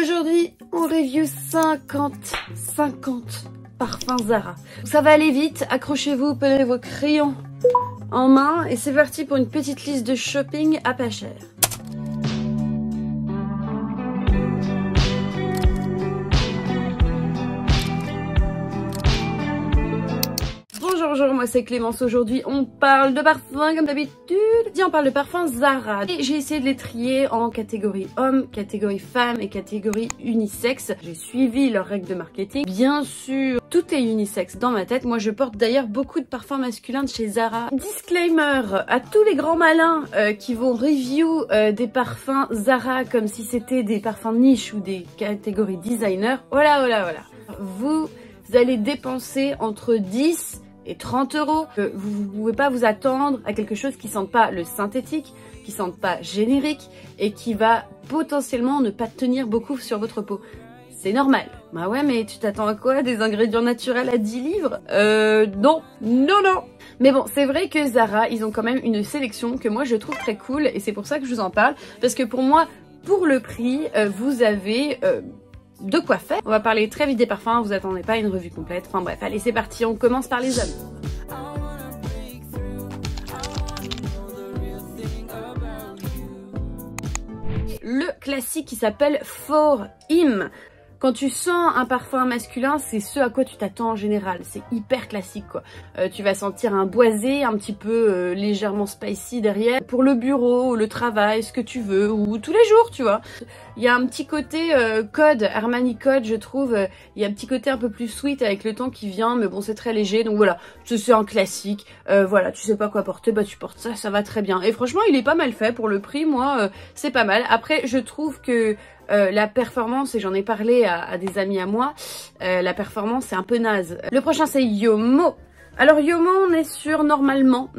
Aujourd'hui, on review 50 parfums Zara. Ça va aller vite, accrochez-vous, prenez vos crayons en main et c'est parti pour une petite liste de shopping à pas cher. Bonjour, moi c'est Clémence. Aujourd'hui on parle de parfums comme d'habitude. On parle de parfums Zara. Et j'ai essayé de les trier en catégorie homme, catégorie femme et catégorie unisexe. J'ai suivi leurs règles de marketing. Bien sûr, tout est unisexe dans ma tête. Moi je porte d'ailleurs beaucoup de parfums masculins de chez Zara. Disclaimer à tous les grands malins qui vont review des parfums Zara comme si c'était des parfums niche ou des catégories designer. Voilà. Vous allez dépenser entre 10 et 30 €. Vous ne pouvez pas vous attendre à quelque chose qui sente pas le synthétique, qui sente pas générique et qui va potentiellement ne pas tenir beaucoup sur votre peau. C'est normal. Bah ouais, mais tu t'attends à quoi? Des ingrédients naturels à 10 livres? Non. Mais bon, c'est vrai que Zara, ils ont quand même une sélection que moi je trouve très cool et c'est pour ça que je vous en parle. Parce que pour moi, pour le prix, vous avez... de quoi faire. On va parler très vite des parfums, vous attendez pas à une revue complète. Enfin bref, allez c'est parti, on commence par les hommes. Le classique qui s'appelle For Him. Quand tu sens un parfum masculin, c'est ce à quoi tu t'attends en général. C'est hyper classique quoi. Tu vas sentir un boisé, un petit peu légèrement spicy derrière. Pour le bureau, le travail, ce que tu veux, ou tous les jours, tu vois. Il y a un petit côté code, Armani Code, je trouve. Il y a un petit côté un peu plus sweet avec le temps qui vient, mais bon, c'est très léger. Donc voilà, c'est un classique. Voilà, tu sais pas quoi porter, bah tu portes ça, ça va très bien. Et franchement, il est pas mal fait pour le prix. Moi, c'est pas mal. Après, je trouve que la performance, et j'en ai parlé à des amis à moi, la performance c'est un peu naze. Le prochain c'est Yomo. Alors Yomo, on est sur normalement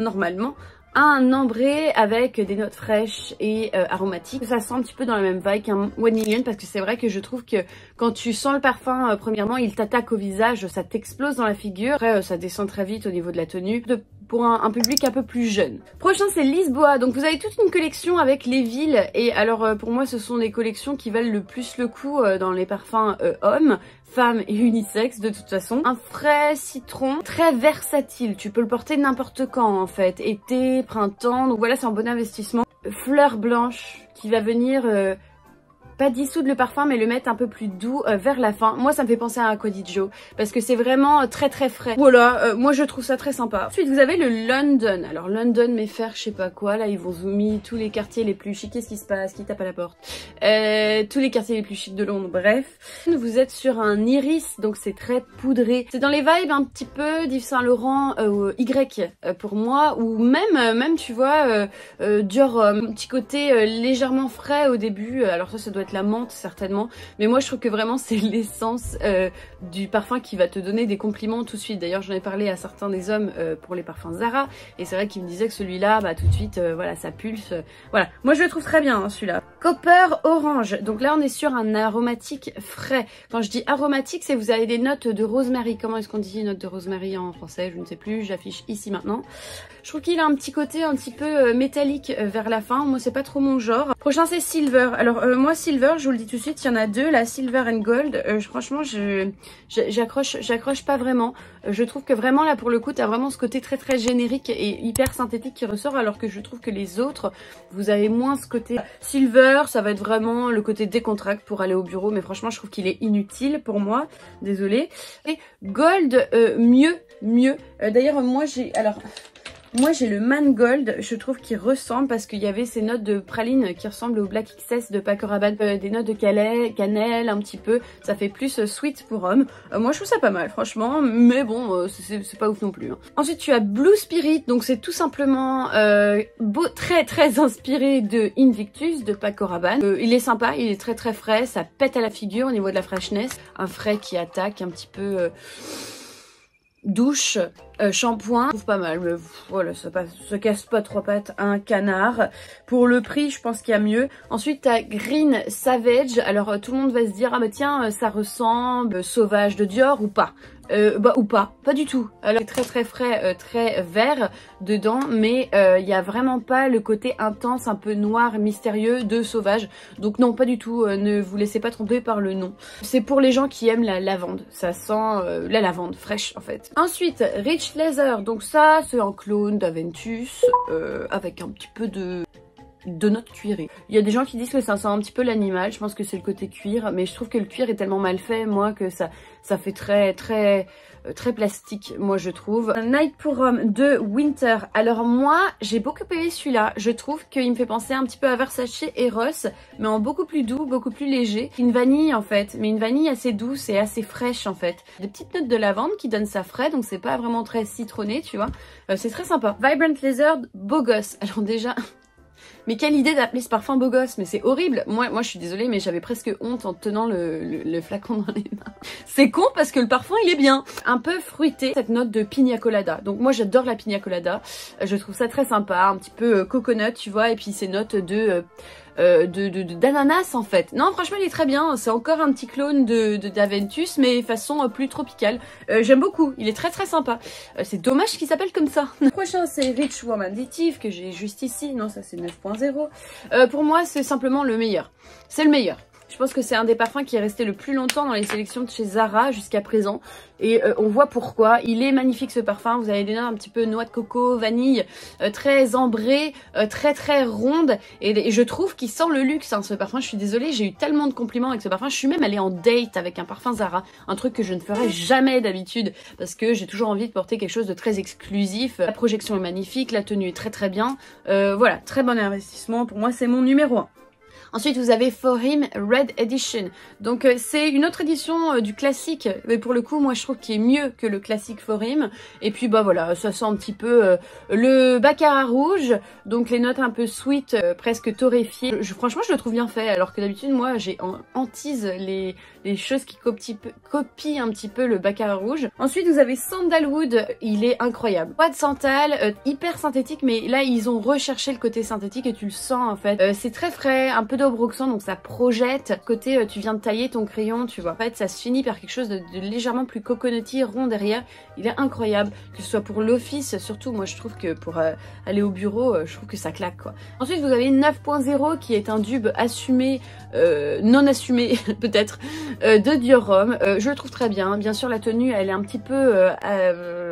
un ambré avec des notes fraîches et aromatiques. Ça sent un petit peu dans la même vibe qu'un 1 Million parce que c'est vrai que je trouve que quand tu sens le parfum, premièrement il t'attaque au visage, ça t'explose dans la figure. Après ça descend très vite au niveau de la tenue. Pour un public un peu plus jeune. Prochain c'est Lisboa, donc vous avez toute une collection avec les villes et alors pour moi ce sont des collections qui valent le plus le coup dans les parfums hommes, femmes et unisex de toute façon. Un frais citron, très versatile, tu peux le porter n'importe quand en fait, été, printemps, donc voilà c'est un bon investissement. Fleur blanche qui va venir... pas dissoudre le parfum mais le mettre un peu plus doux vers la fin. Moi ça me fait penser à un Codijo parce que c'est vraiment très frais. Voilà, moi je trouve ça très sympa. Ensuite vous avez le London. Alors London mais faire je sais pas quoi, là ils vont zoomer tous les quartiers les plus chics. Qu'est-ce qui se passe? Qui tape à la porte? Tous les quartiers les plus chics de Londres, bref. Vous êtes sur un iris donc c'est très poudré. C'est dans les vibes un petit peu d'Yves Saint Laurent Y pour moi ou même tu vois Dior, un petit côté légèrement frais au début. Alors ça doit être la menthe certainement, mais moi je trouve que vraiment c'est l'essence du parfum qui va te donner des compliments tout de suite. D'ailleurs j'en ai parlé à certains des hommes pour les parfums Zara et c'est vrai qu'ils me disaient que celui-là bah tout de suite voilà ça pulse, voilà moi je le trouve très bien hein, celui-là. Copper Orange, donc là on est sur un aromatique frais. Quand je dis aromatique c'est vous avez des notes de rosemary. Comment est-ce qu'on dit notes de rosemary en français? Je ne sais plus, j'affiche ici maintenant. Je trouve qu'il a un petit côté un petit peu métallique vers la fin, moi c'est pas trop mon genre. Prochain c'est Silver. Alors moi Silver, je vous le dis tout de suite, il y en a deux, la Silver and Gold. Franchement, j'accroche pas vraiment. Je trouve que vraiment là pour le coup, t'as vraiment ce côté très générique et hyper synthétique qui ressort, alors que je trouve que les autres, vous avez moins ce côté Silver. Ça va être vraiment le côté décontracté pour aller au bureau, mais franchement, je trouve qu'il est inutile pour moi. Désolée. Et Gold, mieux. D'ailleurs, moi j'ai le Mangold, je trouve qu'il ressemble parce qu'il y avait ces notes de praline qui ressemblent au Black XS de Paco Rabanne, des notes de cannelle un petit peu, ça fait plus sweet pour homme. Moi je trouve ça pas mal franchement, mais bon c'est pas ouf non plus. Hein. Ensuite tu as Blue Spirit, donc c'est tout simplement très inspiré de Invictus de Paco Rabanne. Il est sympa, il est très frais, ça pète à la figure au niveau de la freshness, un frais qui attaque un petit peu... douche, shampoing, je trouve pas mal, mais voilà, ça casse pas trois pattes à un canard. Pour le prix, je pense qu'il y a mieux. Ensuite, t'as Green Savage. Alors, tout le monde va se dire, ah bah tiens, ça ressemble Sauvage de Dior ou pas. ou pas du tout. Alors très très frais, très vert dedans, mais il y a vraiment pas le côté intense, un peu noir, mystérieux de Sauvage. Donc non, pas du tout, ne vous laissez pas tromper par le nom. C'est pour les gens qui aiment la lavande, ça sent la lavande fraîche en fait. Ensuite, Rich Leather, donc ça c'est un clone d'Aventus avec un petit peu de notes cuirées. Il y a des gens qui disent que ça sent un petit peu l'animal, je pense que c'est le côté cuir, mais je trouve que le cuir est tellement mal fait, moi, que ça fait très plastique, moi je trouve. Night pour Rome de Winter. Alors moi, j'ai beaucoup aimé celui-là. Je trouve qu'il me fait penser un petit peu à Versace et Ross, mais en beaucoup plus doux, beaucoup plus léger. Une vanille en fait, mais une vanille assez douce et assez fraîche en fait. Des petites notes de lavande qui donnent ça frais, donc c'est pas vraiment très citronné, tu vois. C'est très sympa. Vibrant Leather, beau gosse. Alors déjà... Mais quelle idée d'appeler ce parfum beau gosse, mais c'est horrible. Moi je suis désolée, mais j'avais presque honte en tenant le flacon dans les mains. C'est con parce que le parfum il est bien. Un peu fruité, cette note de pina colada. Donc moi j'adore la pina colada. Je trouve ça très sympa, un petit peu coconut, tu vois, et puis ces notes d'ananas en fait. Non franchement il est très bien, c'est encore un petit clone d'Aventus mais façon plus tropicale. J'aime beaucoup, il est très très sympa. C'est dommage qu'il s'appelle comme ça. Le prochain c'est Rich Woman Dative que j'ai juste ici, non ça c'est 9.0. Pour moi c'est simplement le meilleur, c'est le meilleur. Je pense que c'est un des parfums qui est resté le plus longtemps dans les sélections de chez Zara jusqu'à présent. Et on voit pourquoi. Il est magnifique ce parfum. Vous avez des notes un petit peu noix de coco, vanille, très ambrée, très ronde. Et je trouve qu'il sent le luxe hein, ce parfum. Je suis désolée, j'ai eu tellement de compliments avec ce parfum. Je suis même allée en date avec un parfum Zara. Un truc que je ne ferais jamais d'habitude. Parce que j'ai toujours envie de porter quelque chose de très exclusif. La projection est magnifique, la tenue est très bien. Voilà, très bon investissement. Pour moi, c'est mon numéro 1. Ensuite, vous avez For Him Red Edition. Donc, c'est une autre édition du classique. Mais pour le coup, moi, je trouve qu'il est mieux que le classique For Him. Et puis, bah voilà, ça sent un petit peu le baccarat rouge. Donc, les notes un peu sweet, presque torréfiées. Franchement, je le trouve bien fait. Alors que d'habitude, moi, j'ai hantise les choses qui copient un petit peu le baccarat rouge. Ensuite, vous avez Sandalwood. Il est incroyable. Pas de santal, hyper synthétique. Mais là, ils ont recherché le côté synthétique et tu le sens, en fait. C'est très frais, un peu d'Obroxan, donc ça projette. Côté, tu viens de tailler ton crayon, tu vois. En fait, ça se finit par quelque chose de légèrement plus coconutty, rond derrière. Il est incroyable, que ce soit pour l'office, surtout, moi je trouve que pour aller au bureau, je trouve que ça claque, quoi. Ensuite, vous avez 9.0 qui est un dupe assumé, non assumé, peut-être, de Dior Homme. Je le trouve très bien. Bien sûr, la tenue, elle est un petit peu,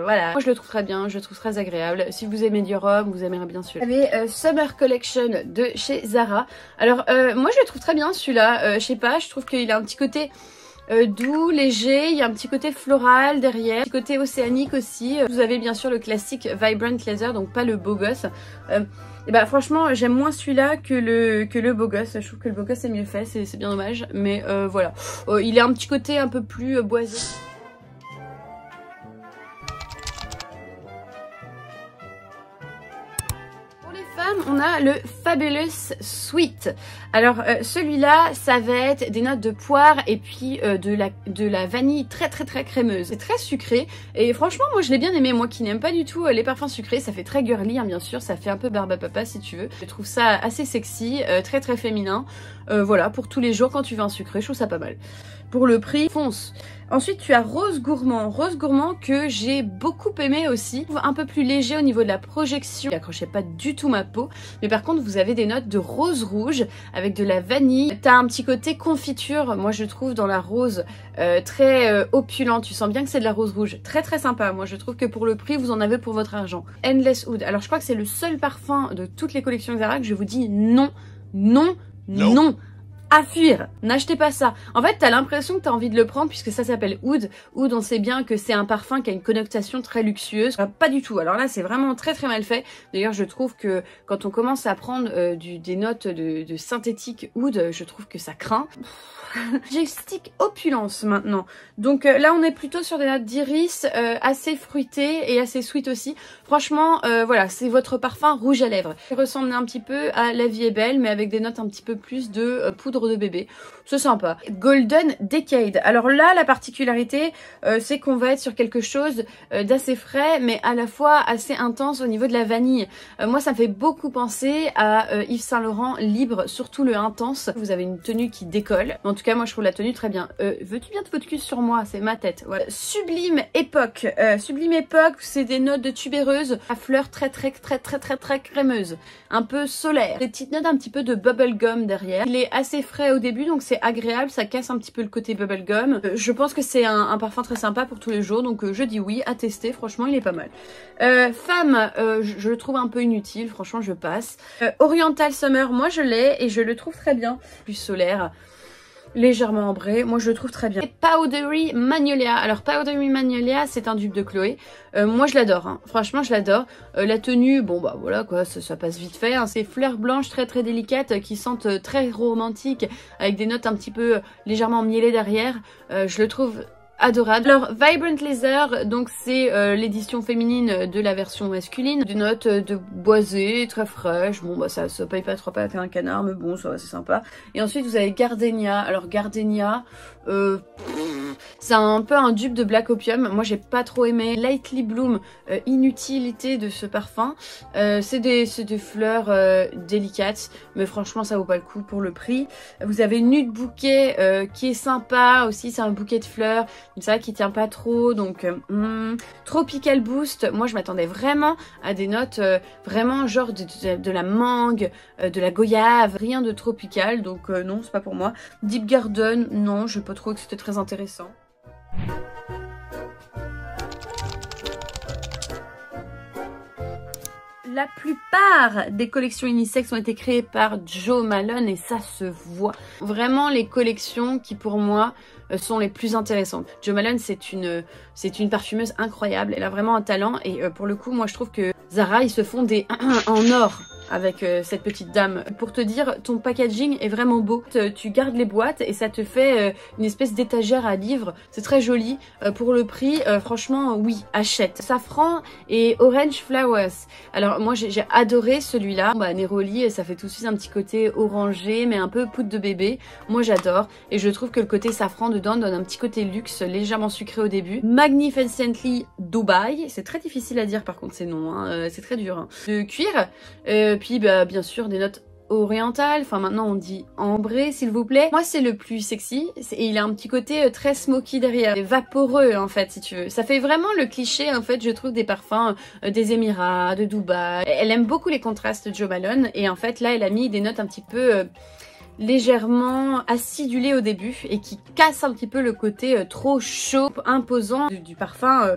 voilà. Moi, je le trouve très bien, je le trouve très agréable. Si vous aimez Dior Homme, vous aimerez bien celui-là. Vous avez Summer Collection de chez Zara. Alors, moi je le trouve très bien celui-là, je sais pas, je trouve qu'il a un petit côté doux, léger, il y a un petit côté floral derrière, un petit côté océanique aussi. Vous avez bien sûr le classique Vibrant Leather, donc pas le beau gosse. Et bah franchement j'aime moins celui-là que le beau gosse, je trouve que le beau gosse est mieux fait, c'est bien dommage, mais voilà. Il a un petit côté un peu plus boisé. On a le Fabulous Sweet. Alors celui-là, ça va être des notes de poire et puis de la vanille très crémeuse. C'est très sucré et franchement moi je l'ai bien aimé. Moi qui n'aime pas du tout les parfums sucrés, ça fait très girly hein, bien sûr, ça fait un peu barbe à papa si tu veux. Je trouve ça assez sexy, très féminin. Voilà, pour tous les jours quand tu veux un sucré, je trouve ça pas mal. Pour le prix, fonce. Ensuite, tu as Rose Gourmand. Rose Gourmand que j'ai beaucoup aimé aussi. Un peu plus léger au niveau de la projection. Il n'accrochait pas du tout ma peau. Mais par contre, vous avez des notes de rose rouge avec de la vanille. T'as un petit côté confiture, moi je trouve, dans la rose très opulent. Tu sens bien que c'est de la rose rouge. Très sympa. Moi je trouve que pour le prix, vous en avez pour votre argent. Endless Oud. Alors je crois que c'est le seul parfum de toutes les collections Zara que je vous dis non. À fuir, n'achetez pas ça. En fait, t'as l'impression que t'as envie de le prendre puisque ça s'appelle Oud. Oud, on sait bien que c'est un parfum qui a une connotation très luxueuse. Pas du tout. Alors là, c'est vraiment très mal fait. D'ailleurs, je trouve que quand on commence à prendre des notes de synthétique Oud, je trouve que ça craint. J'explique opulence maintenant. Donc là on est plutôt sur des notes d'iris assez fruitées et assez sweet aussi. Franchement voilà, c'est votre parfum rouge à lèvres. Il ressemble un petit peu à La Vie est belle mais avec des notes un petit peu plus de poudre poudre de bébé. C'est sympa. Golden Decade. Alors là, la particularité, c'est qu'on va être sur quelque chose d'assez frais, mais à la fois assez intense au niveau de la vanille. Moi, ça me fait beaucoup penser à Yves Saint Laurent Libre, surtout le intense. Vous avez une tenue qui décolle. En tout cas, moi, je trouve la tenue très bien. Veux-tu bien te focus sur moi? C'est ma tête. Voilà. Sublime Époque. Sublime Époque, c'est des notes de tubéreuse à fleurs très crémeuses. Un peu solaire. Des petites notes un petit peu de bubblegum derrière. Il est assez frais au début, donc c'est agréable, ça casse un petit peu le côté bubblegum. Je pense que c'est un parfum très sympa pour tous les jours, donc je dis oui, à tester, franchement il est pas mal. Femme, je le trouve un peu inutile, franchement je passe. Oriental Summer, moi je l'ai et je le trouve très bien. Plus solaire, légèrement ambré, moi je le trouve très bien. Et Powdery Magnolia, alors Powdery Magnolia c'est un dupe de Chloé, moi je l'adore, hein. Franchement je l'adore. La tenue, bon bah voilà quoi, ça passe vite fait, hein. Ces fleurs blanches très délicates qui sentent très romantiques avec des notes un petit peu légèrement miellées derrière, je le trouve adorable. Alors Vibrant Leather, donc c'est l'édition féminine de la version masculine, des notes de boisé, très fraîches, bon bah ça paye pas trois pattes à un canard, mais bon ça va, c'est sympa. Et ensuite vous avez Gardenia. Alors Gardenia, c'est un peu un dupe de Black Opium, moi j'ai pas trop aimé. Lightly Bloom, inutilité de ce parfum, c'est des fleurs délicates, mais franchement ça vaut pas le coup pour le prix. Vous avez Nude Bouquet qui est sympa aussi, c'est un bouquet de fleurs, c'est vrai qu'il tient pas trop, donc Tropical Boost, moi je m'attendais vraiment à des notes vraiment genre de la mangue, de la goyave, rien de tropical, donc non c'est pas pour moi. Deep Garden, non, je n'ai pas trouvé que c'était très intéressant. La plupart des collections unisex ont été créées par Jo Malone et ça se voit. Vraiment les collections qui pour moi sont les plus intéressantes. Jo Malone c'est une parfumeuse incroyable, elle a vraiment un talent et pour le coup moi je trouve que Zara ils se font des en or avec cette petite dame. Pour te dire, ton packaging est vraiment beau. Tu gardes les boîtes et ça te fait une espèce d'étagère à livres. C'est très joli. Pour le prix, franchement, oui, achète. Safran et Orange Flowers. Alors moi, j'ai adoré celui-là. Bah, Neroli, ça fait tout de suite un petit côté orangé, mais un peu poudre de bébé. Moi, j'adore. Et je trouve que le côté safran dedans donne un petit côté luxe, légèrement sucré au début. Magnificently Dubai. C'est très difficile à dire par contre ces noms. Hein. C'est très dur. Hein. De cuir. Puis bah, bien sûr des notes orientales, enfin maintenant on dit ambré s'il vous plaît. Moi c'est le plus sexy et il a un petit côté très smoky derrière, vaporeux en fait si tu veux. Ça fait vraiment le cliché en fait je trouve des parfums des Émirats, de Dubaï. Elle aime beaucoup les contrastes de Jo Malone et en fait là elle a mis des notes un petit peu légèrement acidulées au début et qui casse un petit peu le côté trop chaud, imposant du parfum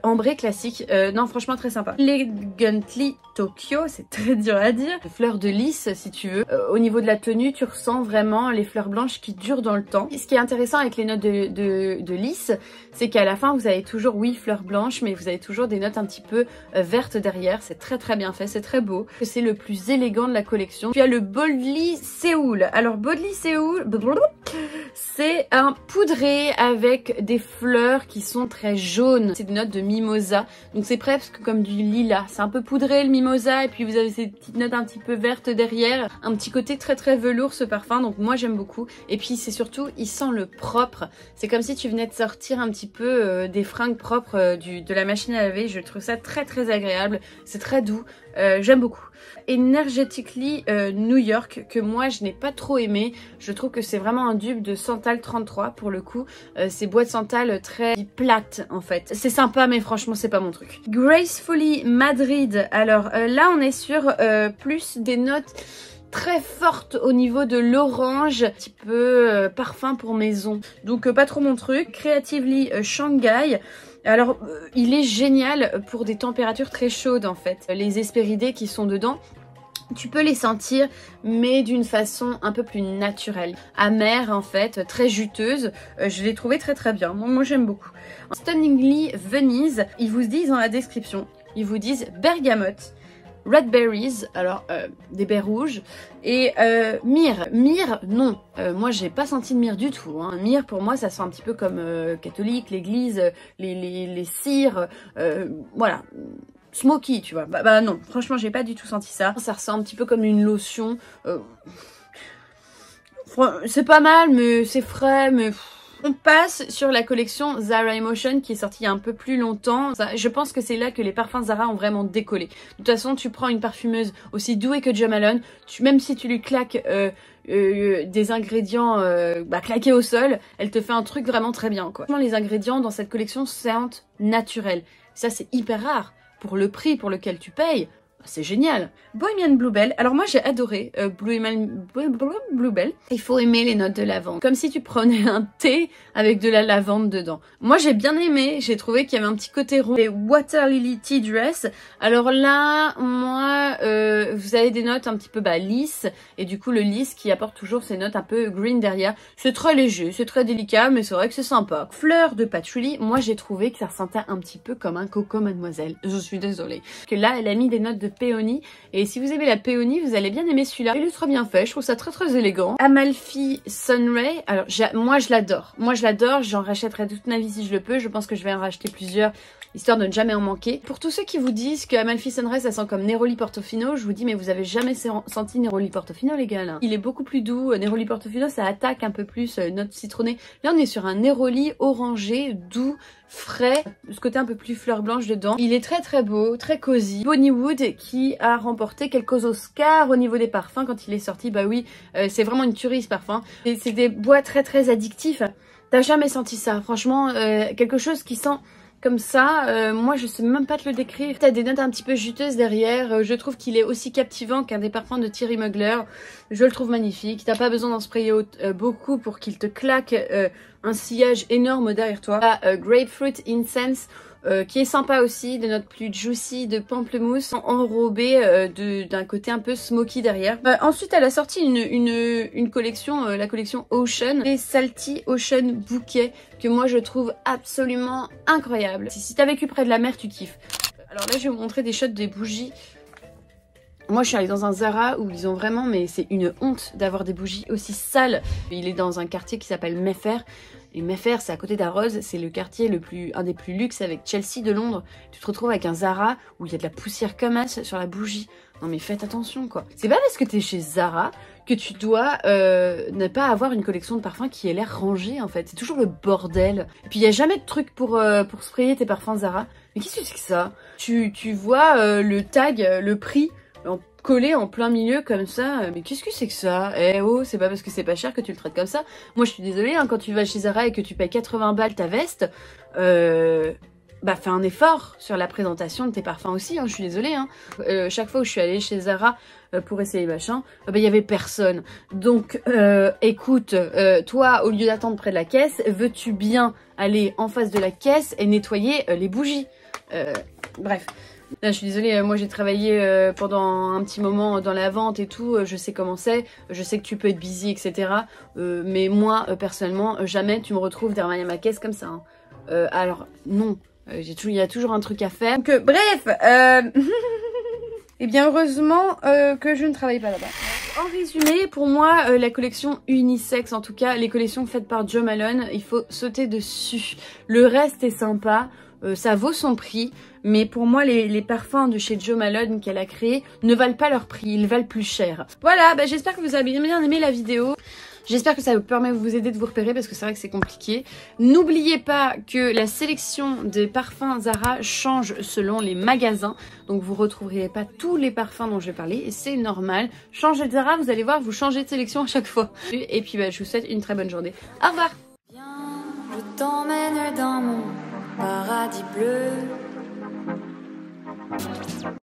ambré classique. Non franchement très sympa. Elegantly Tokyo, c'est très dur à dire. Fleurs de lys si tu veux. Au niveau de la tenue tu ressens vraiment les fleurs blanches qui durent dans le temps. Ce qui est intéressant avec les notes de lys, c'est qu'à la fin vous avez toujours oui fleurs blanches mais vous avez toujours des notes un petit peu vertes derrière. C'est très bien fait, c'est très beau. C'est le plus élégant de la collection. Puis il y a le Boldly Séoul. Alors Boldly Séoul, c'est un poudré avec des fleurs qui sont très jaunes. C'est des notes de mimosa, donc c'est presque comme du lilas. C'est un peu poudré le mimosa et puis vous avez ces petites notes un petit peu vertes derrière. Un petit côté très velours ce parfum, donc moi j'aime beaucoup. Et puis c'est surtout, il sent le propre. C'est comme si tu venais de sortir un petit peu des fringues propres de la machine à laver. Je trouve ça très agréable. C'est très doux. J'aime beaucoup. Energetically New York, que moi je n'ai pas trop aimé. Je trouve que c'est vraiment un dupe de Santal 33 pour le coup. Ces boîtes Santal très plates en fait. C'est sympa mais franchement c'est pas mon truc. Gracefully Madrid. Alors là on est sur plus des notes très forte au niveau de l'orange, un petit peu parfum pour maison. Donc pas trop mon truc. Creatively Shanghai. Alors il est génial pour des températures très chaudes en fait. Les hespéridés qui sont dedans, tu peux les sentir mais d'une façon un peu plus naturelle. Amère en fait, très juteuse. Je l'ai trouvé très bien. Moi j'aime beaucoup. Stunningly Venise, ils vous disent dans la description, ils vous disent bergamote, red berries, alors des baies rouges, et myrrhe. Myrrhe, non, moi j'ai pas senti de myrrhe du tout. Hein. Myrrhe pour moi ça sent un petit peu comme catholique, l'église, les cires, voilà. Smoky, tu vois. Bah non, franchement j'ai pas du tout senti ça. Ça ressent un petit peu comme une lotion. C'est pas mal, mais c'est frais, mais... On passe sur la collection Zara Emotion qui est sortie il y a un peu plus longtemps. Je pense que c'est là que les parfums Zara ont vraiment décollé. De toute façon, tu prends une parfumeuse aussi douée que Jo Malone, même si tu lui claques des ingrédients claqués au sol, elle te fait un truc vraiment très bien, quoi. Les ingrédients dans cette collection sentent naturels. Ça, c'est hyper rare. Pour le prix pour lequel tu payes, c'est génial. Bohemian Bluebell. Alors moi j'ai adoré Bluebell. Il faut aimer les notes de lavande. Comme si tu prenais un thé avec de la lavande dedans. Moi j'ai bien aimé. J'ai trouvé qu'il y avait un petit côté rond. Et Water Lily Tea Dress. Alors là, moi, vous avez des notes un petit peu lisses. Et du coup le lisse qui apporte toujours ces notes un peu green derrière. C'est très léger, c'est très délicat, mais c'est vrai que c'est sympa. Fleur de patchouli. Moi j'ai trouvé que ça ressentait un petit peu comme un Coco Mademoiselle. Je suis désolée. Que là elle a mis des notes de péonie, et si vous aimez la péonie vous allez bien aimer celui-là. Il est très bien fait, je trouve ça très élégant. Amalfi Sunray, alors moi je l'adore, j'en rachèterai toute ma vie si je le peux. Je pense que je vais en racheter plusieurs histoire de ne jamais en manquer. Pour tous ceux qui vous disent que Amalfi Sunray ça sent comme Neroli Portofino, je vous dis mais vous avez jamais senti Neroli Portofino les gars là. Il est beaucoup plus doux. Neroli Portofino ça attaque un peu plus note citronnée. Là on est sur un Neroli orangé, doux, frais, ce côté un peu plus fleur blanche dedans. Il est très beau, très cosy. Bonnywood qui a remporté quelques Oscars au niveau des parfums quand il est sorti. Bah oui, c'est vraiment une tuerie ce parfum. C'est des bois très addictifs. T'as jamais senti ça, franchement, quelque chose qui sent comme ça, moi je sais même pas te le décrire. T'as des notes un petit peu juteuses derrière, je trouve qu'il est aussi captivant qu'un des parfums de Thierry Mugler. Je le trouve magnifique, t'as pas besoin d'en sprayer beaucoup pour qu'il te claque un sillage énorme derrière toi. Grapefruit Incense, qui est sympa aussi, de notes plus juicy, de pamplemousse, enrobé d'un côté un peu smoky derrière. Ensuite elle a sorti une collection, la collection Ocean, et Salty Ocean Bouquet, que moi je trouve absolument incroyable. Si t'as vécu près de la mer, tu kiffes. Alors là je vais vous montrer des shots des bougies. Moi je suis allée dans un Zara où ils ont vraiment, mais c'est une honte d'avoir des bougies aussi sales. Il est dans un quartier qui s'appelle Mayfair. Et Mayfair, c'est à côté d'Arros, c'est le quartier un des plus luxe avec Chelsea de Londres. Tu te retrouves avec un Zara où il y a de la poussière comme as sur la bougie. Non mais faites attention quoi. C'est pas parce que t'es chez Zara que tu dois ne pas avoir une collection de parfums qui ait l'air rangée en fait. C'est toujours le bordel. Et puis il y a jamais de truc pour sprayer tes parfums Zara. Mais qu'est-ce que c'est que ça? Tu vois le tag, le prix collé en plein milieu comme ça, mais qu'est-ce que c'est que ça? Eh oh, c'est pas parce que c'est pas cher que tu le traites comme ça. Moi je suis désolée, hein, quand tu vas chez Zara et que tu payes 80 balles ta veste, fais un effort sur la présentation de tes parfums aussi, hein, je suis désolée. Hein. Chaque fois où je suis allée chez Zara pour essayer machin, il y avait personne. Donc écoute, toi au lieu d'attendre près de la caisse, veux-tu bien aller en face de la caisse et nettoyer les bougies? Bref. Là, je suis désolée, moi j'ai travaillé pendant un petit moment dans la vente et tout, je sais comment c'est, je sais que tu peux être busy, etc. Mais moi, personnellement, jamais tu me retrouves derrière ma caisse comme ça. Hein. Alors, non, il y a toujours un truc à faire. Donc, bref, eh bien heureusement que je ne travaille pas là-bas. En résumé, pour moi, la collection unisexe, en tout cas les collections faites par Jo Malone, il faut sauter dessus. Le reste est sympa. Ça vaut son prix, mais pour moi les parfums de chez Jo Malone qu'elle a créés ne valent pas leur prix, ils valent plus cher. Voilà, j'espère que vous avez bien aimé la vidéo. J'espère que ça vous permet de vous aider de vous repérer parce que c'est vrai que c'est compliqué. N'oubliez pas que la sélection des parfums Zara change selon les magasins. Donc vous ne retrouverez pas tous les parfums dont je vais parler et c'est normal. Changez de Zara, vous allez voir, vous changez de sélection à chaque fois. Et puis je vous souhaite une très bonne journée. Au revoir. Viens, je t'emmène dans mon paradis bleu.